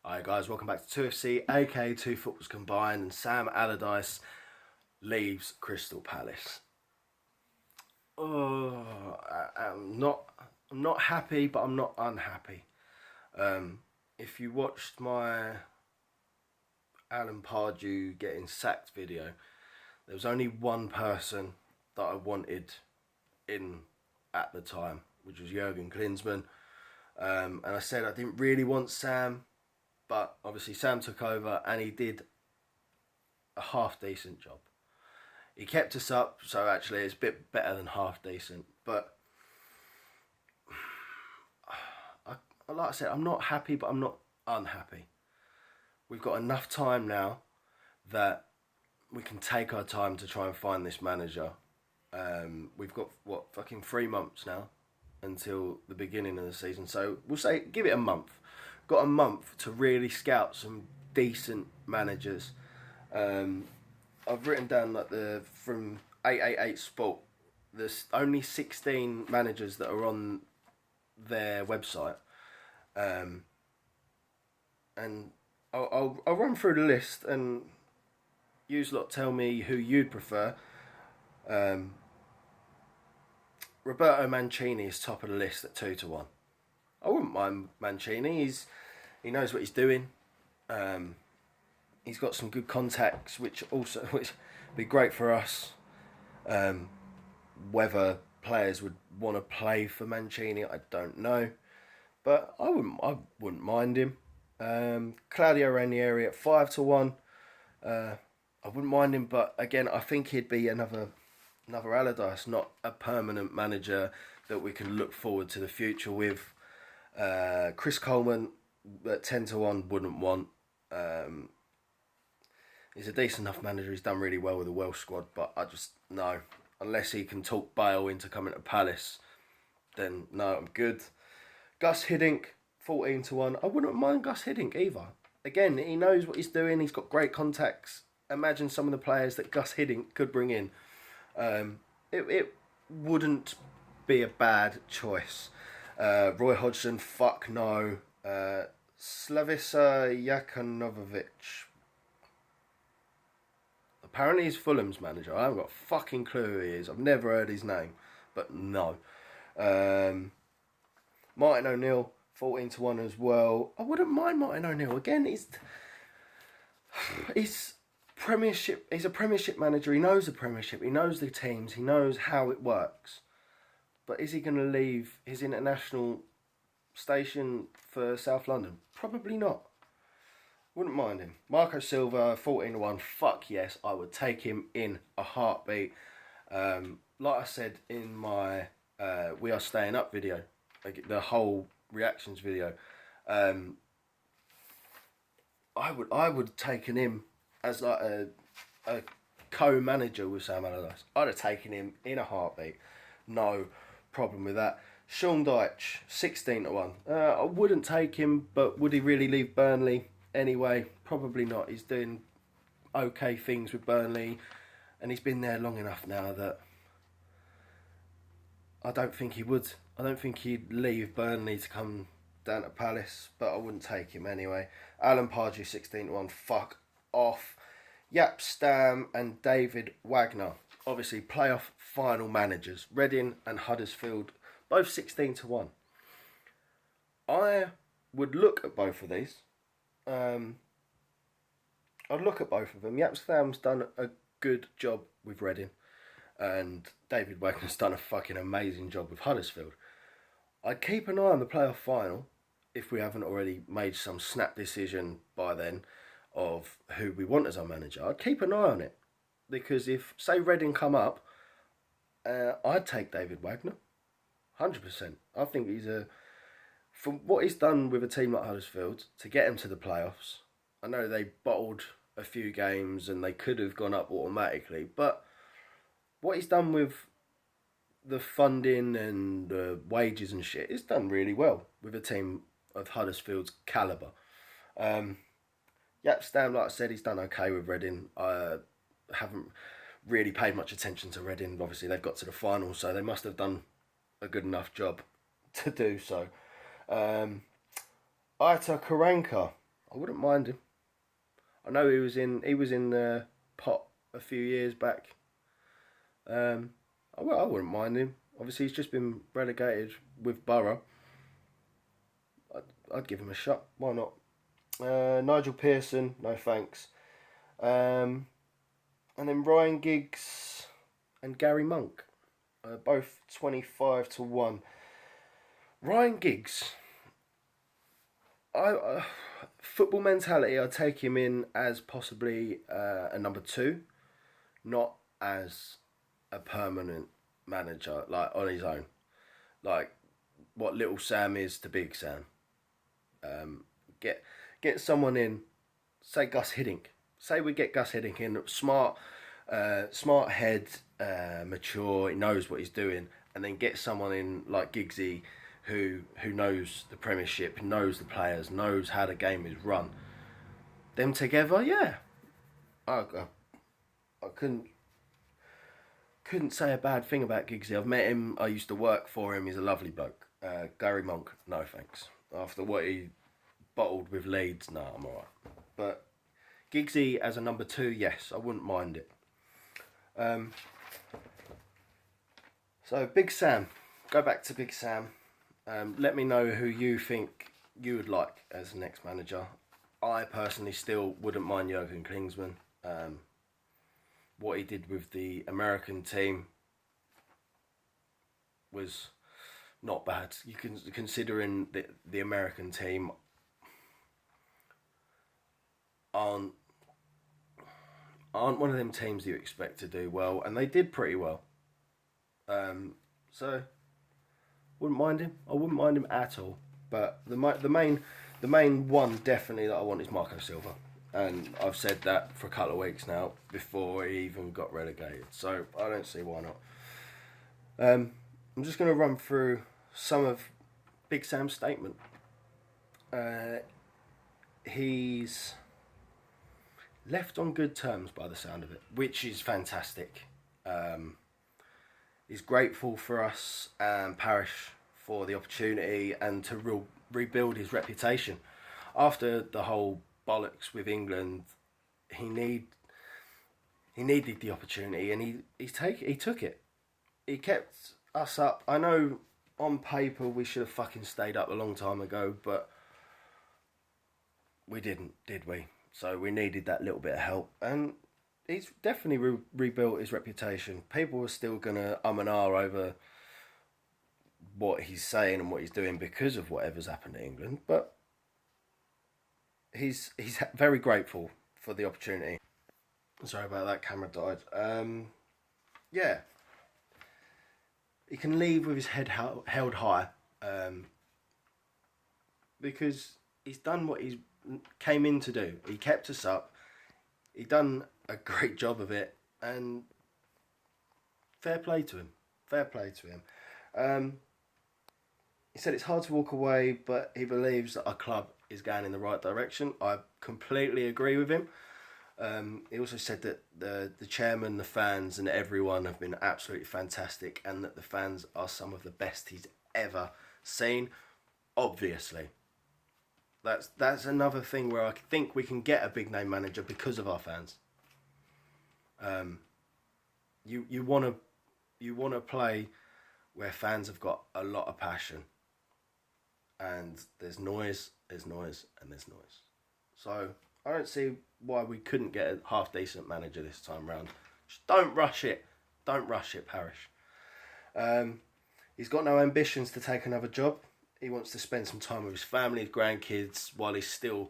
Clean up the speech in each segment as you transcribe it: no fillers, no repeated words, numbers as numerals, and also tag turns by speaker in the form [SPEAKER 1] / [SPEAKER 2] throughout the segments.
[SPEAKER 1] Hi guys, welcome back to CPFC, aka Two Footballs Combined, and Sam Allardyce leaves Crystal Palace. I'm not happy, but I'm not unhappy. If you watched my Alan Pardew getting sacked video, there was only one person that I wanted in at the time, which was Jurgen Klinsmann. And I said I didn't really want Sam, but obviously Sam took over and he did a half decent job. He kept us up, so actually it's a bit better than half decent. But like I said, I'm not happy, but I'm not unhappy. We've got enough time now that we can take our time to try and find this manager. We've got, fucking 3 months now until the beginning of the season. So we'll say, give it a month. Got a month to really scout some decent managers. I've written down from 888 Sport, there's only 16 managers that are on their website. And I'll run through the list and you lot tell me who you'd prefer. Roberto Mancini is top of the list at 2-1. I wouldn't mind Mancini. He knows what he's doing. He's got some good contacts, which be great for us. Whether players would want to play for Mancini, I don't know, but I wouldn't mind him. Claudio Ranieri at 5-1. I wouldn't mind him, but again, I think he'd be another Allardyce, not a permanent manager that we can look forward to the future with. Chris Coleman at 10-1 wouldn't want. He's a decent enough manager. He's done really well with the Welsh squad, but I just no. Unless he can talk Bale into coming to Palace, then no, I'm good. Gus Hiddink, 14-1. I wouldn't mind Gus Hiddink either. Again, he knows what he's doing. He's got great contacts. Imagine some of the players that Gus Hiddink could bring in. It wouldn't be a bad choice. Roy Hodgson, fuck no. Slavisa Jakanovic. Apparently he's Fulham's manager. I haven't got a fucking clue who he is. I've never heard his name. But no. Martin O'Neill, 14-1 as well. I wouldn't mind Martin O'Neill. Again, he's Premiership. He's a Premiership manager. He knows the Premiership. He knows the teams. He knows how it works. But is he going to leave his international station for South London? Probably not. Wouldn't mind him. Marco Silva, 14-1. Fuck yes, I would take him in a heartbeat. Like I said in my We Are Staying Up video, the whole reactions video, I would taken him as like a co-manager with Sam Allardyce. I'd have taken him in a heartbeat. No problem with that. Sean Dyche, 16-1. I wouldn't take him, but would he really leave Burnley anyway? Probably not. He's doing okay things with Burnley, and he's been there long enough now that I don't think he would. I don't think he'd leave Burnley to come down to Palace, but I wouldn't take him anyway. Alan Pardew, 16-1. Fuck off. Jaap Stam and David Wagner, obviously playoff final managers. Reading and Huddersfield, both 16-1. I would look at both of these. I'd look at both of them. Jaap Stam's done a good job with Reading, and David Wagner's done a fucking amazing job with Huddersfield. I'd keep an eye on the playoff final if we haven't already made some snap decision by then of who we want as our manager. I'd keep an eye on it, because if, say, Reading come up, I'd take David Wagner, 100%. I think from what he's done with a team like Huddersfield to get him to the playoffs. I know they bottled a few games and they could have gone up automatically, but what he's done with the funding and the wages and shit, he's done really well with a team of Huddersfield's calibre. Jaap Stam, like I said, he's done okay with Reading. I haven't really paid much attention to Reading. Obviously, they've got to the final, so they must have done a good enough job to do so. Aita Karanka, I wouldn't mind him. I know he was in the pot a few years back. I wouldn't mind him. Obviously, he's just been relegated with Borough. I'd give him a shot. Why not? Nigel Pearson, no thanks. And then Ryan Giggs and Gary Monk, both 25-1. Ryan Giggs, football mentality, I'd take him in as possibly a number 2, not as a permanent manager, like on his own. Like what Little Sam is to Big Sam. Get someone in, say Gus Hiddink. Say we get Gus Hiddink in, smart head, mature, he knows what he's doing, and then get someone in like Giggsy who knows the Premiership, knows the players, knows how the game is run. Them together, yeah. I couldn't say a bad thing about Giggsy. I've met him, I used to work for him, he's a lovely bloke. Gary Monk, no thanks. After what he bottled with Leeds, no, I'm alright. But Giggsy as a number 2, yes, I wouldn't mind it. So Big Sam, go back to Big Sam. Let me know who you think you would like as the next manager. I personally still wouldn't mind Jurgen Klinsmann. What he did with the American team was not bad. You can, considering the American team aren't one of them teams you expect to do well, and they did pretty well. So wouldn't mind him. I wouldn't mind him at all. But the main one definitely that I want is Marco Silva, and I've said that for a couple of weeks now before he even got relegated. So I don't see why not. I'm just going to run through some of Big Sam's statement. He's left on good terms by the sound of it, which is fantastic. He's grateful for us and Parish for the opportunity and to rebuild his reputation. After the whole bollocks with England, he needed the opportunity, and he took it. He kept us up. I know on paper we should have fucking stayed up a long time ago, but we didn't, did we? So we needed that little bit of help, and he's definitely rebuilt his reputation. People are still gonna and ah over what he's saying and what he's doing because of whatever's happened to England, but he's very grateful for the opportunity. Sorry about that, camera died. Yeah, he can leave with his head held high, because he's done what he came in to do. He kept us up. He done a great job of it, and fair play to him. Fair play to him. He said it's hard to walk away, but he believes that our club is going in the right direction. I completely agree with him. He also said that the chairman, the fans, and everyone have been absolutely fantastic, and that the fans are some of the best he's ever seen. Obviously, that's another thing where I think we can get a big name manager because of our fans. You want to play where fans have got a lot of passion, and there's noise, and there's noise. So I don't see why we couldn't get a half decent manager this time round. Just don't rush it, Parish. He's got no ambitions to take another job. He wants to spend some time with his family, his grandkids, while he's still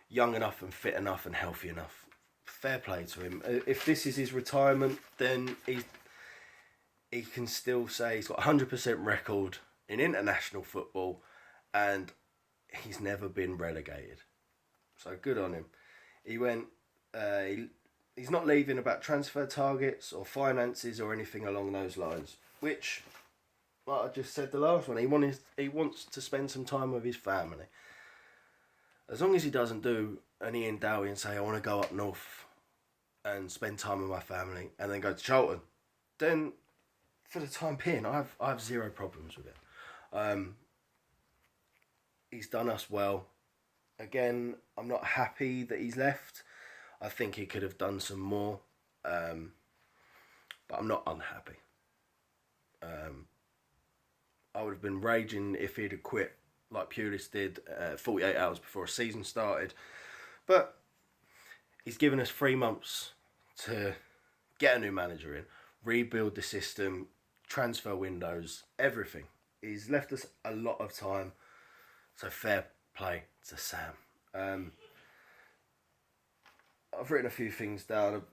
[SPEAKER 1] young enough and fit enough and healthy enough. Fair play to him. If this is his retirement, then he can still say he's got 100% record in international football, and he's never been relegated. So good on him. He went. He's not leaving about transfer targets or finances or anything along those lines. Which, like I just said, the last one, he wants to spend some time with his family. As long as he doesn't do an Ian Dowie and say I want to go up north and spend time with my family and then go to Charlton, then for the time being, I have zero problems with it. He's done us well. Again, I'm not happy that he's left. I think he could have done some more, but I'm not unhappy. I would have been raging if he'd have quit like Pulis did 48 hours before a season started. But he's given us 3 months to get a new manager in, rebuild the system, transfer windows, everything. He's left us a lot of time, so fair play to Sam. I've written a few things down,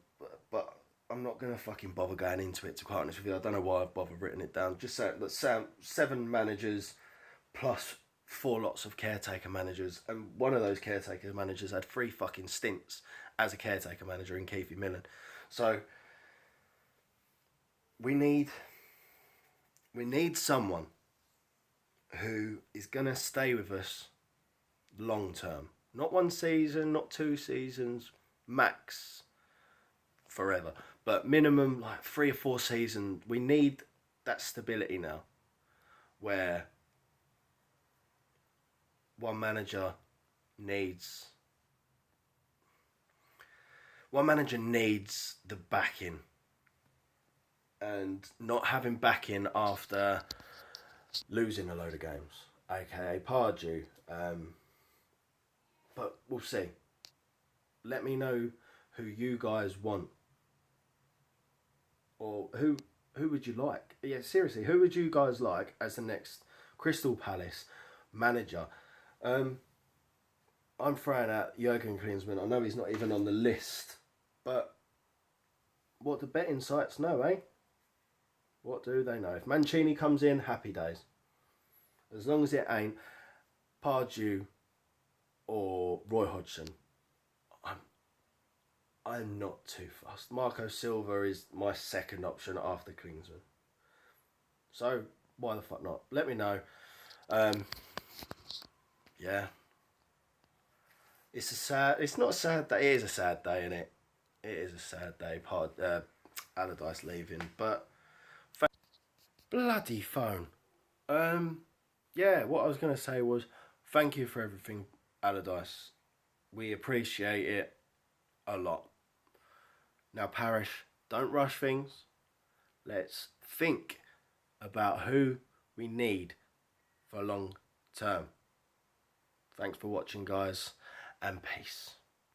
[SPEAKER 1] but I'm not going to fucking bother going into it, to be quite honest with you. I don't know why I've bothered written it down. Just saying that Sam, 7 managers plus 4 lots of caretaker managers, and one of those caretaker managers had 3 fucking stints as a caretaker manager in Keithy Millen. So we need someone who is going to stay with us long term. Not 1 season, not 2 seasons, max forever. But minimum like 3 or 4 seasons. We need that stability now, where one manager needs the backing, and not having backing after losing a load of games, aka Pardew. But we'll see. Let me know who you guys want, or who would you like? Yeah, seriously, who would you guys like as the next Crystal Palace manager? I'm throwing out Jurgen Klinsmann. I know he's not even on the list, but what do betting sites know, eh? What do they know? If Mancini comes in, happy days. As long as it ain't Pardew or Roy Hodgson, I'm not too fussed. Marco Silva is my second option after Klinsmann. So why the fuck not? Let me know. Yeah. It's not a sad day. It is a sad day, isn't it? It is a sad day. Allardyce leaving, but bloody phone. Yeah. What I was gonna say was, thank you for everything, Allardyce. We appreciate it a lot. Now, Parish, don't rush things. Let's think about who we need for long term. Thanks for watching, guys, and peace.